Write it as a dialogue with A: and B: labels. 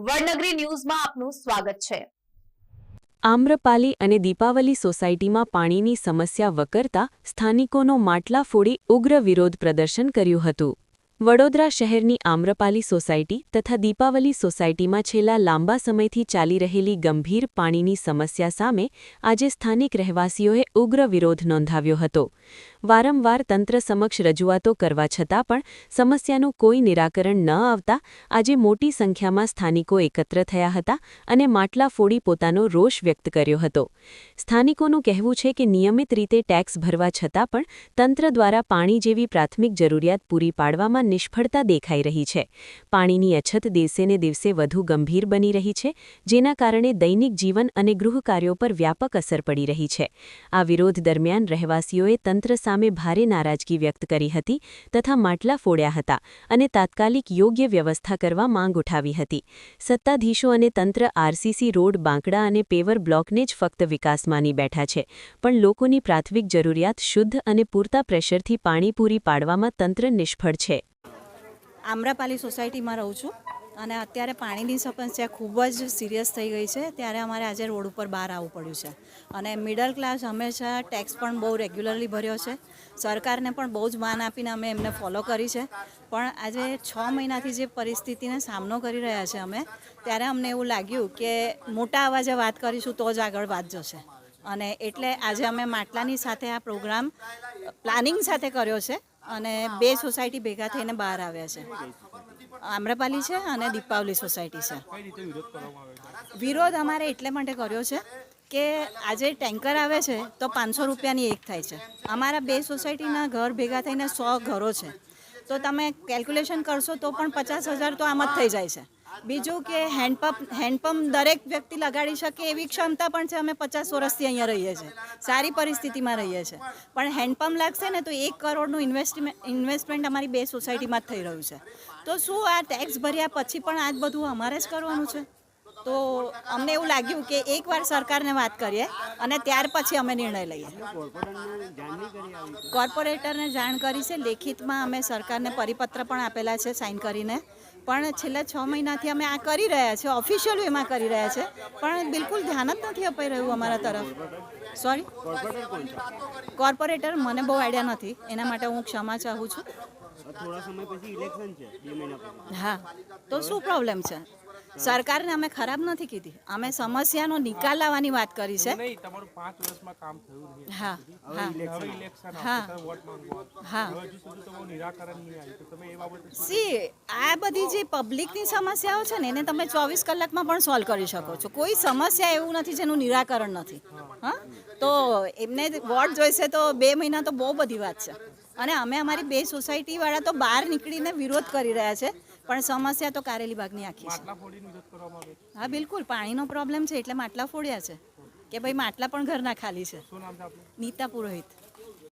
A: વડનગરી ન્યૂઝમાં આપનું સ્વાગત છે।
B: આમ્રપાલી અને દીપાવલી સોસાયટીમાં પાણીની સમસ્યા વકરતા સ્થાનિકોનો માટલા ફોડી ઉગ્ર વિરોધ પ્રદર્શન કર્યું હતું। વડોદરા શહેરની આમ્રપાલી સોસાયટી તથા દીપાવલી સોસાયટીમાં છેલ્લા લાંબા સમયથી ચાલી રહેલી ગંભીર પાણીની સમસ્યા સામે આજે સ્થાનિક રહેવાસીઓએ ઉગ્ર વિરોધ નોંધાવ્યો હતો। વારંવાર તંત્ર સમક્ષ રજૂઆતો કરવા છતાં પણ સમસ્યાનું કોઈ નિરાકરણ ન આવતા આજે મોટી સંખ્યામાં સ્થાનિકો એકત્ર થયા હતા અને માટલા ફોડી પોતાનો રોષ વ્યક્ત કર્યો હતો। સ્થાનિકોનું કહેવું છે કે નિયમિત રીતે ટેક્સ ભરવા છતાં પણ તંત્ર દ્વારા પાણી જેવી પ્રાથમિક જરૂરિયાત પૂરી પાડવામાં નિષ્ફળતા દેખાઈ રહી છે। પાણીની અછત દિવસેને દિવસે વધુ ગંભીર બની રહી છે, જેના કારણે દૈનિક જીવન અને ગૃહ કાર્યો પર વ્યાપક અસર પડી રહી છે। આ વિરોધ દરમિયાન રહેવાસીઓએ તંત્ર સામે ભારે નારાજગી વ્યક્ત કરી હતી તથા માટલા ફોડ્યા હતા અને તાત્કાલિક યોગ્ય વ્યવસ્થા કરવા માંગ ઉઠાવી હતી। સત્તાધીશો અને તંત્ર આરસીસી રોડ, બાંકડા અને પેવર બ્લોકને જ ફક્ત વિકાસ માની બેઠા છે, પણ લોકોની પ્રાથમિક જરૂરિયાત શુદ્ધ અને પૂરતા પ્રેશરથી પાણી પૂરી પાડવામાં તંત્ર નિષ્ફળ છે।
C: આમ્રપાલી સોસાયટીમાં રહું છું અને અત્યારે પાણીની સમસ્યા ખૂબ જ સિરિયસ થઈ ગઈ છે, ત્યારે અમારે આજે રોડ ઉપર બહાર આવવું પડ્યું છે અને મિડલ ક્લાસ હંમેશા ટેક્સ પણ બહુ રેગ્યુલરલી ભર્યો છે। સરકારને પણ બહુ જ માન આપીને અમે એમને ફોલો કરી છે, પણ આજે 6 મહિનાથી જે પરિસ્થિતિનો સામનો કરી રહ્યા છે અમે, ત્યારે અમને એવું લાગ્યું કે મોટા અવાજે વાત કરીશું તો જ આગળ વાત જશે અને એટલે આજે અમે માટલાની સાથે આ પ્રોગ્રામ પ્લાનિંગ સાથે કર્યો છે અને 2 સોસાયટી ભેગા થઈને બહાર આવ્યા છે। આમ્રપાલી છે અને દીપાવલી સોસાયટી છે। વિરોધ અમારે એટલે માટે કર્યો છે કે આજે ટેન્કર આવે છે તો 500 રૂપિયાની એક થાય છે। અમારા 2 સોસાયટીના ઘર ભેગા થઈને 100 ઘરો છે, તો તમે કેલ્ક્યુલેશન કરશો તો પણ 50,000 તો આમ જ થઈ જાય છે। બીજું કે હેન્ડપંપ દરેક વ્યક્તિ લગાડી શકે એવી ક્ષમતા પણ છે। અમે 50 વર્ષથી અહીંયા રહીએ છીએ, સારી પરિસ્થિતિમાં રહીએ છીએ, પણ હેન્ડપંપ લાગશે ને તો 1 કરોડનું ઇન્વેસ્ટમેન્ટ અમારી 2 સોસાયટીમાં જ થઈ રહ્યું છે। તો શું આ ટેક્સ ભર્યા પછી પણ આ જ બધું અમારે જ કરવાનું છે? તો અમને એવું લાગ્યું કે એકવાર સરકારને વાત કરીએ અને ત્યાર પછી અમે નિર્ણય લઈએ। કોર્પોરેટરને જાણ કરી છે, લેખિતમાં અમે સરકારને પરિપત્ર પણ આપેલા છે સાઇન કરીને, પણ છેલ્લા 6 મહિનાથી અમે આ કરી રહ્યા છીએ, ઓફિશિયલ વેમાં કરી રહ્યા છે, પણ બિલકુલ ધ્યાન જ નથી અપાઈ રહ્યું અમારા તરફ। સોરી, કોર્પોરેટર મને બહુ આઈડિયા નથી, એના માટે હું ક્ષમા ચાહું છું।
D: થોડા સમય પછી ઇલેક્શન છે, 2 મહિના પછી।
C: હા, તો શું પ્રોબ્લેમ છે? સરકારને અમે ખરાબ નથી કીધી, અમે સમસ્યાનો નિકાલ લાવવાની વાત કરી છે।
E: નહીં, તમારું 5 વર્ષમાં કામ થયું નહીં।
C: હા હા
E: હવે ઇલેક્શન
C: હા
E: આવશે, વોટ માંગવા
C: હા
E: હવે હજુ સુધી તમારું નિરાકરણ નહીં આવ્યું, તો તમે એ બાબતે
C: સી આ બધી જે પબ્લિકની સમસ્યાઓ છે ને એને તમે 24 કલાકમાં પણ સોલ્વ કરી શકો છો। કોઈ સમસ્યા એવું નથી જેનું નિરાકરણ નથી। હા, તો એમને વોટ જોઈશે તો 2 મહિના તો બહુ બધી વાત છે અને અમે અમારી 2 સોસાયટીવાળા તો બહાર નીકળીને વિરોધ કરી રહ્યા છે, પણ સમસ્યા તો કારેલી બાગની આખી છે।
E: માટલા ફોડીને વિરોધ કરવામાં આવે છે।
C: હા બિલકુલ, પાણીનો પ્રોબ્લેમ છે એટલે માટલા ફોડ્યા છે કે ભાઈ માટલા પણ ઘરના ખાલી છે।
E: શું નામ છે આપનું?
C: નીતા પુરોહિત।